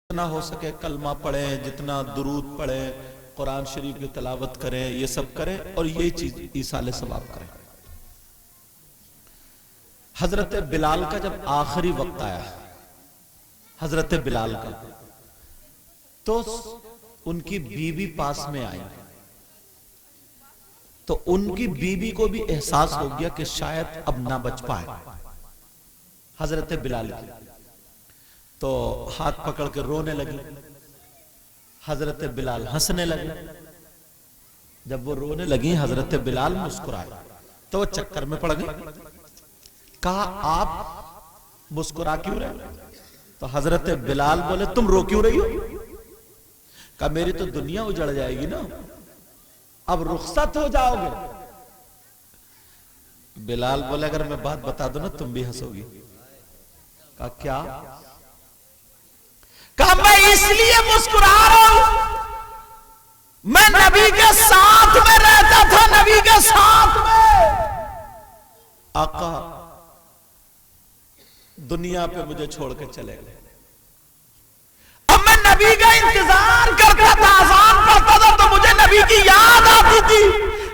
जितना हो सके कलमा पढ़ें, जितना दुरूद पढ़ें, कुरान शरीफ की तिलावत करें, ये सब करें और ये चीज ईसाले सवाब करें। हजरत बिलाल का जब आखिरी वक्त आया, हजरत बिलाल का, तो उनकी बीवी पास में आई, तो उनकी बीवी को भी एहसास हो गया कि शायद अब ना बच पाए हजरत बिलाल की, तो हाथ पकड़ के रोने लगी। हजरत बिलाल हंसने लगे। जब वो रोने लगी, हजरत बिलाल मुस्कुराए, तो वो चक्कर में पड़ गई। कहा, आप मुस्कुरा क्यों रहे? तो हजरत बिलाल बोले, तुम रो क्यों रही हो? कहा, मेरी तो दुनिया उजड़ जाएगी ना, अब रुखसत हो जाओगे। बिलाल बोले, अगर मैं बात बता दूं ना तुम भी हंसोगी। कहा, क्या? कहा, मैं इसलिए मुस्कुरा रहा हूं, मैं नबी के साथ में रहता था, नबी के साथ में। आका दुनिया पे मुझे छोड़ के चले गए। अब मैं नबी का इंतजार करता था, अज़ान पढ़ता था तो मुझे नबी की याद आती थी,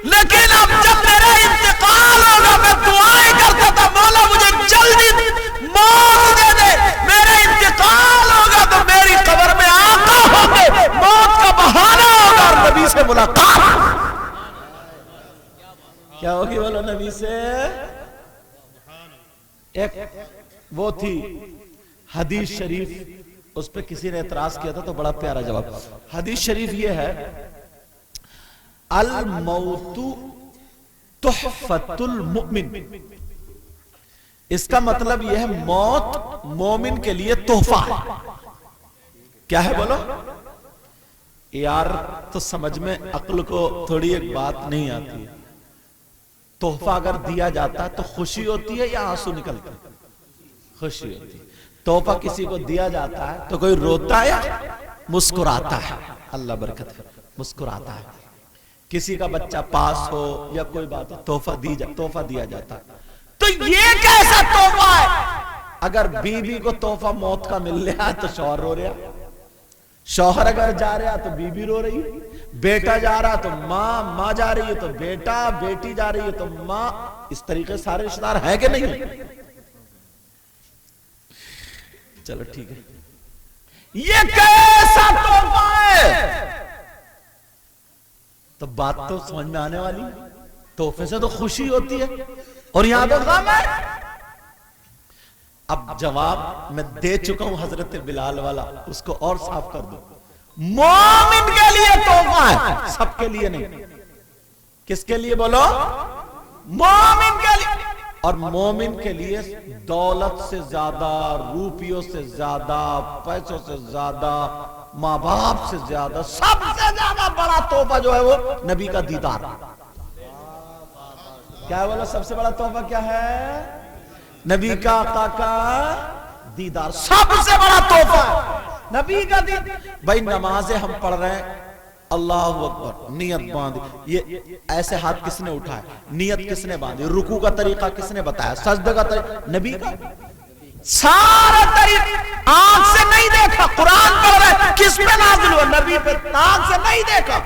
लेकिन अब जब मेरा इंतकाल होगा मैं दुआएं करता था, मौला मुझे जल्दी मौत दे दे, मेरा इंतकाल होगा तो मेरी कब्र में आका होंगे, मौत का बहाना होगा और नबी से मुलाकात। क्या होगी बोलो नबी से? एक वो थी हदीस शरीफ, उस पर किसी ने एतराज किया था तो बड़ा प्यारा जवाब। हदीस शरीफ ये है, अल मौतु तुहफतुल मुमिन। इसका मतलब यह है, मौत मोमिन के लिए तोहफा है। क्या है बोलो यार? तो समझ में अक्ल को थोड़ी एक बात नहीं आती है। तोहफा अगर दिया जाता है तो खुशी होती है या आंसू निकलते हैं? खुशी होती है। तोहफा किसी को दिया जाता है तो कोई रोता है या मुस्कुराता है? अल्लाह बरकत है, मुस्कुराता है। किसी का बच्चा पास हो या कोई बात हो, तोहफा दिया जाता है। तो ये कैसा तोहफा है? अगर बीवी को तोहफा मौत का मिल रहा है तो शौहर रो रहा, शौहर अगर जा रहा तो बीवी रो रही, बेटा जा रहा तो माँ जा रही है तो बेटा, बेटी जा रही है तो माँ। इस तरीके सारे रिश्तेदार है कि नहीं? चलो ठीक है, ये कैसा तोहफा है? तो बात तो समझ में आने वाली। तोहफे से तो खुशी होती है और यहां तो गम है। अब जवाब मैं दे चुका हूं हजरत बिलाल वाला, उसको और साफ कर दो। मोमिन के लिए तोहफा है, सबके लिए नहीं। किसके लिए बोलो? मोमिन के लिए। और मोमिन के लिए दौलत से ज्यादा, रुपयों से ज्यादा, पैसों से ज्यादा, माँ बाप से ज्यादा, सबसे ज्यादा बड़ा तोहफा जो है वो नबी का दीदार। क्या है बोलो? सबसे बड़ा तोहफा क्या है? नबी का, आका का दीदार सबसे बड़ा तोहफा है। नबी का दीदार। भाई नमाजें हम पढ़ रहे हैं, अल्लाह अकबर, नियत बांधी, ये ऐसे हाथ किसने उठाए? नियत किसने बांधी? रुकू का तरीका किसने बताया? सजदे का तरीका नबी का। सारा तरीका आंख से नहीं देखा। कुरान पढ़ रहे, किस पे नाज़िल हुआ? नबी पे। आंख से नहीं देखा।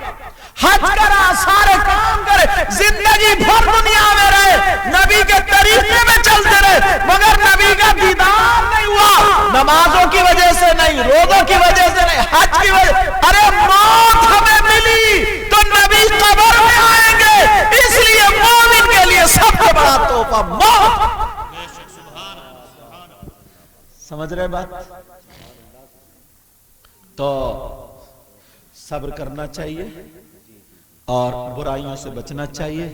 हज करा, सारे काम करे, जिंदगी भर दुनिया में रहे, नबी के तरीके में चलते रहे, मगर नबी का दीदार नहीं हुआ। नमाजों की वजह से नहीं, रोजों की वजह से नहीं, हज की वजह। अरे मौत हमें मिली तो नबी कब्र में आएंगे, इसलिए मोमिन के लिए सबसे बड़ा तोहफा मौत। समझ रहे बात? तो सब्र करना चाहिए और बुराइयों से बचना चाहिए।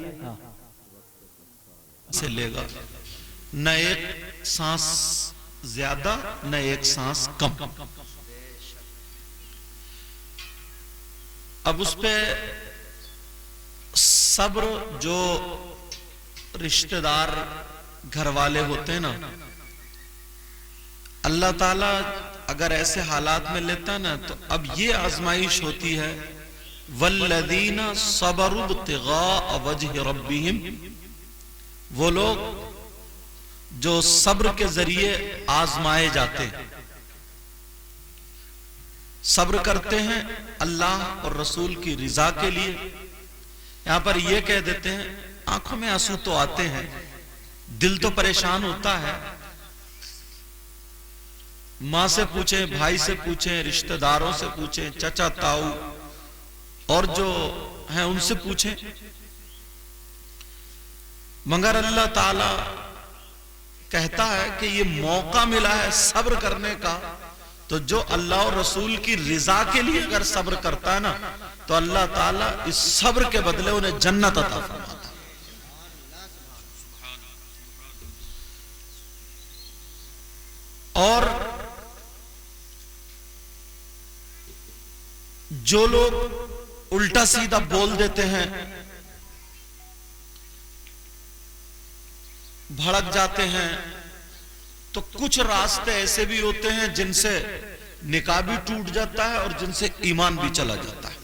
से लेगा न एक सांस ज्यादा न एक सांस कम। अब उस पे सब्र, जो रिश्तेदार घर वाले होते हैं ना, अल्लाह ताला अगर ऐसे हालात में लेता ना, तो अब ये आजमाइश होती है, वल्लदीना सबरू इब्तिगा वजह रब्बिहिम, वो लोग जो सब्र के जरिए आजमाए जाते हैं। सब्र करते हैं अल्लाह और रसूल की रिजा के लिए। यहां पर यह कह देते हैं आंखों में आंसू तो आते हैं, दिल तो परेशान होता है। मां से पूछें, भाई से पूछें, रिश्तेदारों से पूछें, चाचा ताऊ और जो हैं उनसे पूछें, मगर अल्लाह ताला कहता है कि ये मौका मिला है सब्र करने का, तो जो अल्लाह और रसूल की रिजा के लिए अगर सब्र करता है ना, तो अल्लाह ताला इस सब्र के बदले उन्हें जन्नत अता फरमाता है। और जो लोग उल्टा सीधा बोल देते हैं, भड़क जाते हैं, तो कुछ रास्ते ऐसे भी होते हैं जिनसे निकाह भी टूट जाता है और जिनसे ईमान भी चला जाता है।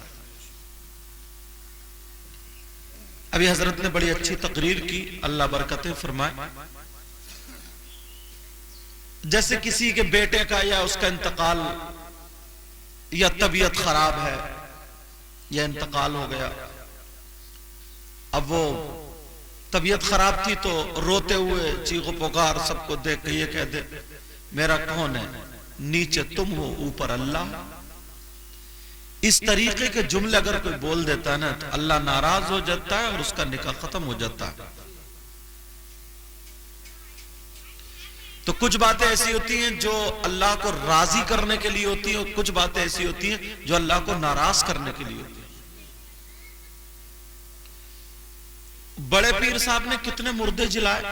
अभी हजरत ने बड़ी अच्छी तकरीर की, अल्लाह बरकतें फरमाए। जैसे किसी के बेटे का या उसका इंतकाल या तबीयत खराब है या इंतकाल हो गया, अब वो तबीयत खराब थी तो रोते हुए चीखो पुकार सबको देख के ये कह दे मेरा कौन है, नीचे तुम हो ऊपर अल्लाह। इस तरीके के जुमले अगर कोई बोल देता है ना, तो अल्लाह नाराज हो जाता है और उसका निकाह खत्म हो जाता है। तो कुछ बातें ऐसी होती हैं जो अल्लाह को राजी करने के लिए होती हैं, और कुछ बातें ऐसी होती हैं जो अल्लाह को नाराज करने के लिए होती हैं। बड़े पीर साहब ने कितने मुर्दे जिलाए।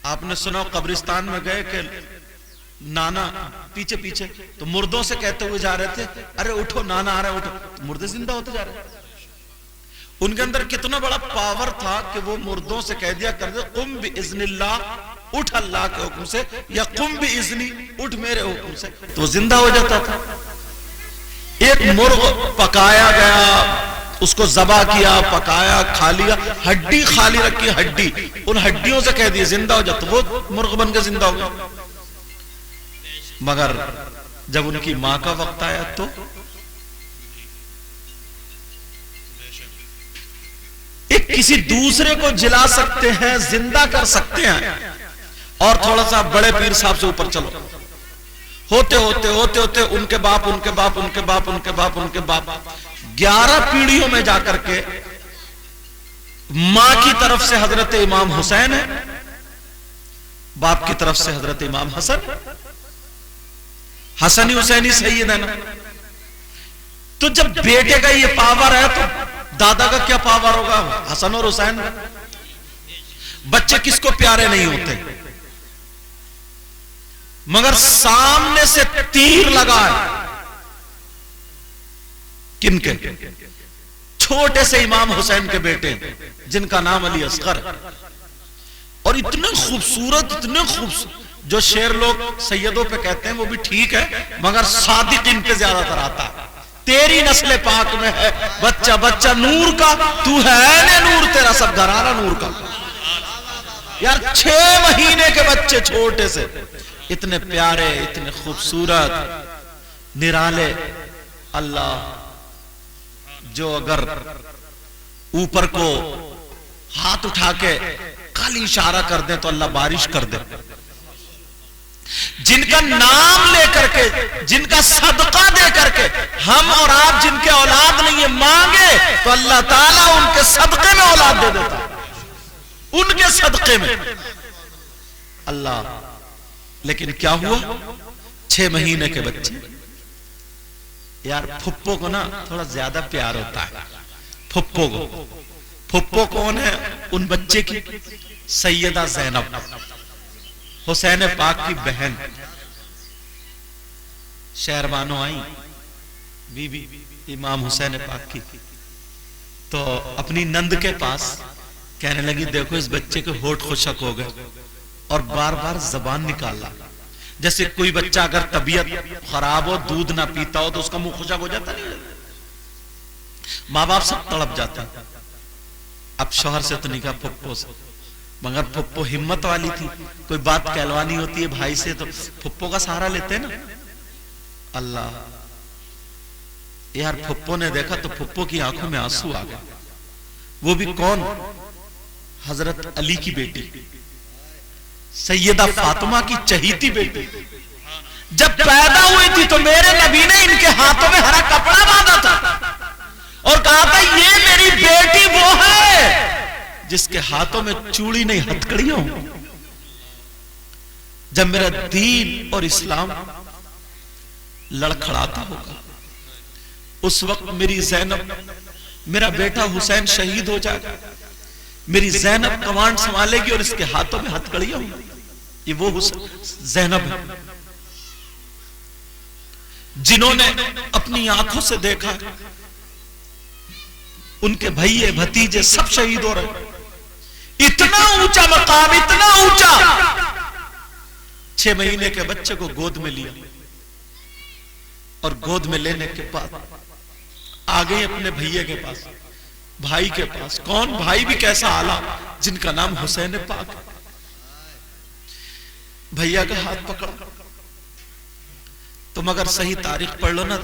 आपने सुना कब्रिस्तान में गए कि नाना पीछे पीछे तो मुर्दों से कहते हुए जा रहे थे, अरे उठो नाना आ रहे उठो, तो मुर्दे जिंदा होते जा रहे। उनके अंदर कितना बड़ा पावर था कि वो मुर्दों से कह दिया कर दे कुम बिइज़्निल्लाह, उठ अल्लाह के हुक्म से, या कुम बिइज़्नी, उठ मेरे हुक्म से, तो वो जिंदा हो जाता था। एक मुर्ग पकाया गया, उसको ज़बा किया, पकाया, खा लिया, हड्डी खाली रखी, हड्डी उन हड्डियों से कह दिया जिंदा हो जा, तो वो मुर्ग बन के जिंदा हो गया। मगर जब उनकी मां का वक्त आया तो एक किसी दूसरे को जिला सकते हैं, जिंदा कर सकते हैं। और थोड़ा सा बड़े पीर साहब से ऊपर चलो, होते होते होते होते उनके बाप उनके बाप उनके बाप उनके बाप उनके बाप 11 पीढ़ियों में जाकर के मां की तरफ से हजरत इमाम हुसैन है, बाप की तरफ से हजरत इमाम हसन, हसनी हुसैनी सैयद है ना। तो जब बेटे का ये पावर है तो दादा का क्या पावर होगा, हसन और हुसैन। बच्चे किसको प्यारे नहीं होते, मगर सामने से तीर लगा है किनके, छोटे से इमाम हुसैन के बेटे जिनका नाम अली असगर। और इतने खूबसूरत जो शेर लोग सैयदों पे कहते हैं वो भी ठीक है, मगर सादिक इन पे ज्यादातर आता है। तेरी नस्ल पाक में है बच्चा बच्चा नूर का, तू है ने नूर, तेरा सब घराना नूर का। यार 6 महीने के बच्चे छोटे से इतने प्यारे, इतने खूबसूरत, निराले। अल्लाह जो अगर ऊपर को हाथ उठा के खाली इशारा कर दे तो अल्लाह बारिश कर दे। जिनका नाम लेकर के, जिनका सदका दे करके हम और आप जिनके औलाद नहीं है मांगे, तो अल्लाह ताला उनके सदके में औलाद दे देता, उनके सदके में अल्लाह। लेकिन क्या हुआ, 6 महीने के बच्चे। यार फुप्पो को ना थोड़ा ज्यादा प्यार होता है, फुप्पो को। फुप्पो कौन है उन बच्चे की, सैयदा ज़ैनब, हुसैन पाक की बहन। शहरबानो आई बीबी इमाम हुसैन पाक की, तो अपनी नंद के पास कहने लगी देखो इस बच्चे के होठ खुशक हो गए, और बार बार जबान निकाला। जैसे कोई बच्चा अगर तबीयत खराब हो, दूध ना पीता हो, तो उसका मुंह खुशक हो जाता नहीं, माँ बाप सब तड़प जाते हैं। अब शौहर से तो नहीं कहा, फुप्पो से, मगर फुप्पो हिम्मत वाली थी, कोई बात कहलवानी होती है भाई से तो फुप्पो का सहारा लेते हैं ना। अल्लाह यार, फुप्पो ने देखा तो फुप्पो की आंखों में आंसू आ गए। वो भी कौन? हजरत अली की बेटी सैयदा फातिमा की चहीती बेटी। जब पैदा हुई थी तो मेरे नबी ने इनके हाथों में हरा कपड़ा बांधा था और कहा था ये मेरी बेटी वो है जिसके हाथों में चूड़ी नहीं हथकड़ियां हों। जब मेरा दीन और इस्लाम लड़खड़ाता होगा उस वक्त मेरी ज़ैनब, मेरा बेटा हुसैन शहीद हो जाएगा, मेरी ज़ैनब कमांड संभालेगी और इसके हाथों में हथकड़ियां होंगी। ये वो ज़ैनब है जिन्होंने अपनी आंखों से देखा उनके भैये भतीजे सब शहीद हो रहे। इतना ऊंचा मकाम, इतना ऊंचा। 6 महीने के बच्चे को गोद में लिया और गोद में लेने के बाद आ गए अपने भैये के पास, भाई के पास। कौन भाई भी कैसा आला, जिनका नाम हुसैन पाक। भैया का हाथ पकड़ा। तुम अगर सही तारीख पढ़ लो ना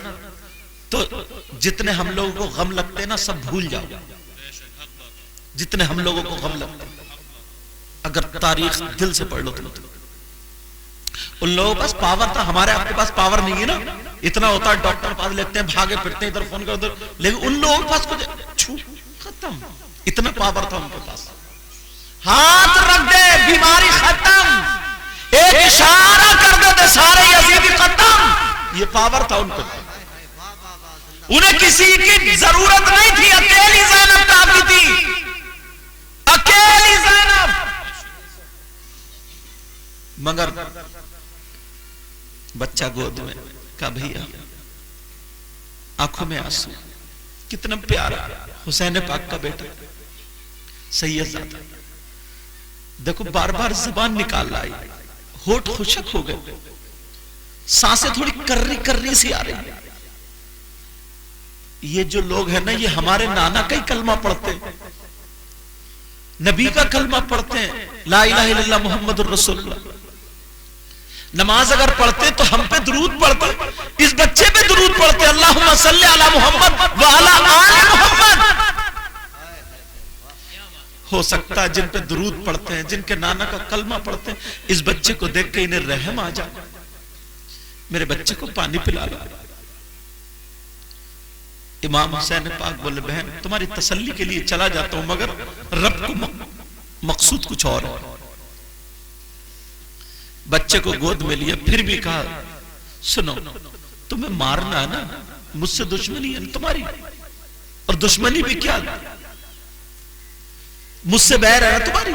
तो जितने हम लोगों को गम लगते हैं ना सब भूल जाओ। जितने हम लोगों को गम लगते हैं अगर तारीख दिल से पढ़ लो तुम तो। उन लोगों के पास पावर था, हमारे आपके पास पावर नहीं है ना। इतना होता है डॉक्टर पास लेते हैं, भागे फिरते हैं, इधर फोन कर उधर। लेकिन उन लोगों के पास कुछ खत्म, इतना पावर था उनके पास। हाथ रख दे बीमारी खत्म, एक इशारा कर देते सारे यजीदी खत्म। ये पावर था उनके पास। उन्हें किसी की जरूरत नहीं थी, अकेली ज़ैनब काफी थी, अकेली ज़ैनब। मगर बच्चा गोद में का भैया, आंखों में आंसू। कितना प्यारा हुसैन पाक का बेटा सैयद। देखो बार बार जबान निकाल लाई, होठ खुशक हो गए, सांसें थोड़ी कर्री कर्री सी आ रही। ये जो लोग हैं ना, ये हमारे नाना का ही कलमा पढ़ते हैं, नबी का कलमा पढ़ते हैं, ला इलाहा इल्लल्लाह मुहम्मदुर रसूलुल्लाह। नमाज अगर पढ़ते तो हम पे दुरूद पढ़ते, इस बच्चे पे दुरूद पढ़ते, अल्लाहुम्मा सल्ली अला मुहम्मद व अला आले मुहम्मद। हो सकता है जिन पे दुरूद पढ़ते हैं, जिनके नाना का कलमा पढ़ते हैं, इस बच्चे को देख के इन्हें रहम आ जाए, मेरे बच्चे को पानी पिला लो। इमाम हुसैन पाक बोले बहन तुम्हारी तसल्ली के लिए चला जाता हूं, मगर रब को मकसूद कुछ और है। बच्चे को गोद में लिया, फिर भी कहा सुनो तुम्हें मारना है ना, मुझसे दुश्मनी है तुम्हारी, और दुश्मनी भी क्या, मुझसे बैर है ना तुम्हारी,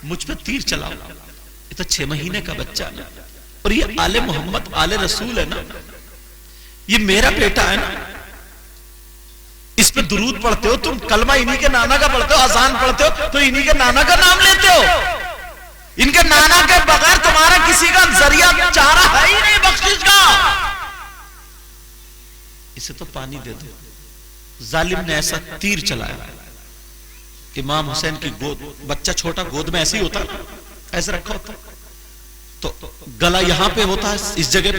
मुझ पे तीर चलाओ। ये तो 6 महीने का बच्चा है और ये आले मोहम्मद आले रसूल है ना, ये मेरा बेटा है ना, इस पे दुरूद पढ़ते हो तुम, कलमा इन्हीं के नाना का पढ़ते हो, अजान पढ़ते हो तो इन्हीं के नाना का नाम लेते हो। इनके नाना के बगैर तुम्हारा किसी का जरिया चारा है ही नहीं बख्शिश का। इसे तो पानी दे दो। जालिम ने ऐसा तीर चलाया, इमाम हुसैन की गोद, बच्चा छोटा गोद में ऐसे ही होता है, ऐसे रखा होता तो गला यहां पे होता है, इस जगह पे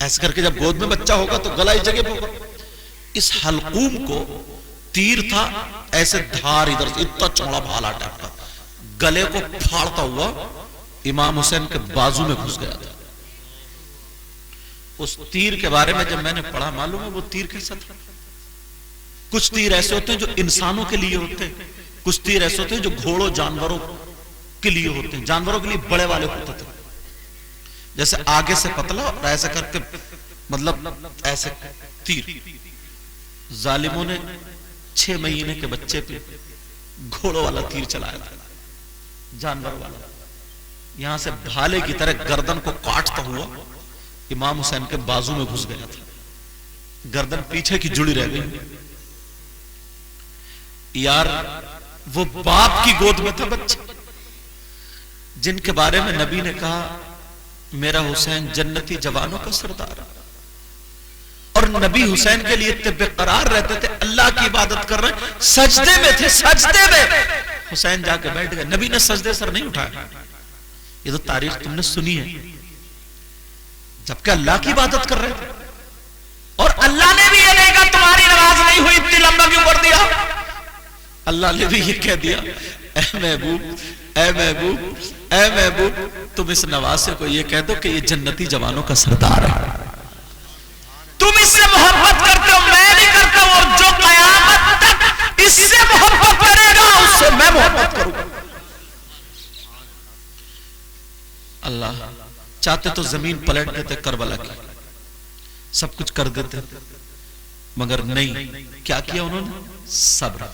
ऐसे करके जब गोद में बच्चा होगा तो गला इस जगह पे होगा। इस हलकूम को तीर था, ऐसे धार इधर से इतना चौड़ा भाला टाइप का, गले को फाड़ता हुआ इमाम हुसैन के बाजू में घुस गया था। उस तीर के बारे में जब मैंने पढ़ा, मालूम है वो तीर कैसा था? कुछ तीर ऐसे होते हैं जो इंसानों के लिए होते हैं, कुछ तीर ऐसे होते हैं जो घोड़ों जानवरों के लिए होते हैं। जानवरों के लिए बड़े वाले होते थे, जैसे आगे से पतला और ऐसे करके, मतलब ऐसे तीर। जालिमों ने 6 महीने के बच्चे पे घोड़ों वाला तीर चलाया था, जानवर वाला, यहां से भाले की तरह गर्दन को काटता हुआ इमाम हुसैन के बाजू में घुस गया था। गर्दन पीछे की जुड़ी रह गई। यार वो बाप की गोद में था बच्चा, जिनके बारे में नबी ने कहा मेरा हुसैन जन्नती जवानों का सरदार। और नबी हुसैन के लिए इतने बेकरार रहते थे, अल्लाह की इबादत कर रहे, सजदे में थे, सजदे में हुसैन जाके बैठ गए, नबी ने सजदे सर नहीं उठाया। ये तो तारीख तुमने सुनी है, जबकि अल्लाह की इबादत कर रहे थे। अल्लाह ने भी ये नहीं कहा तुम्हारी नमाज नहीं हुई, इतनी लंबा क्यों कर दिया? अल्लाह ने भी ये कह दिया, ऐ महबूब, ऐ महबूब, ऐ महबूब, तुम इस नवासे को ये कह दो कि ये जन्नती जवानों का सरदार है। तुम इससे मोहब्बत करते हो, मैं नहीं करता हूं, और जो कयामत तक इससे मोहब्बत करेगा उससे मैं मोहब्बत करूंगा। अल्लाह चाहते तो जमीन पलट देते करबला की, सब कुछ कर देते, मगर नहीं, क्या किया उन्होंने? सब्र।